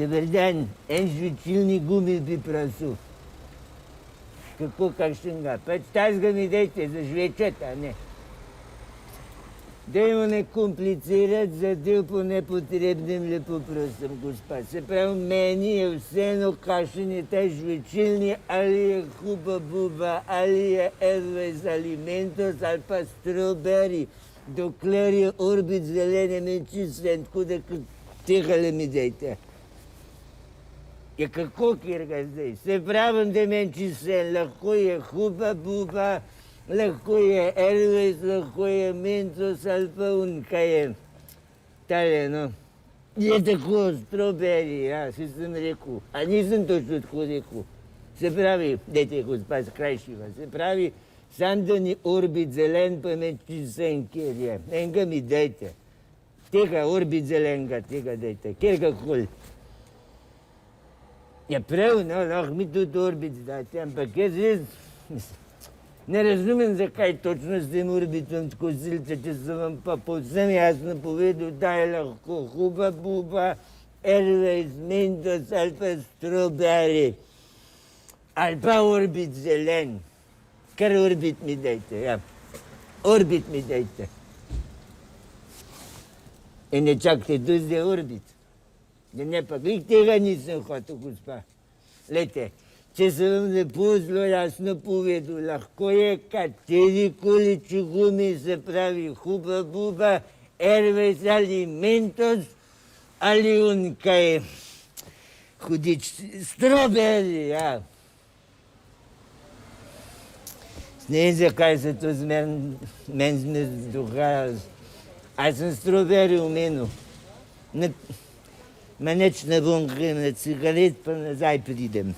Добър ден, жвичилни гуми би прасу. Какво кашинга? Представя ми дайте за жвечет, а не. Да има не комплицират, за дел по непотребним ли попросам, госпа. Се прави мени е всено кашените жвичилни, али е хуба буба, али е ервес алиментос, али па стробери, доклери орбит зелене менчисен, куда тиха ли ми дайте. И какво кирга здесь? Се правим да менчисен, лахко е хуба буба, лахко е ервес, лахко е менцос, али па унка е. Талено. Е такова стробери, аз си съм реку. А нисам точно тако реку. Се прави, дете госпа, скрайшива, се прави сандани орбит зелен па менчисен кирия. Енга ми дайте. Тега орбит зеленга, тега дайте. Кирга хул. Я правильно, ах ми тут орбит дайте, ампак е не разумен за кай точно с тем орбитом тако силче, че съм вам па повсем ясно поведу, дай лахко хуба буба, ервес, ментос, альпа стробери, альпа орбит зелен. Кар орбит ми дайте, я. Орбит ми дайте. И не чакайте дузи орбит. Да не пак, лик тега нисам хотел, госпа. Лете, че съм не по-зло ясно поведу, лахко е катери количи гуми се прави хуба буба, ервес алиментос, али унка е худич, стробери, а. С не за кай се то с мен сме духа, аз съм стробери умено. Манеч на бункри, на цигарет, па назай придем.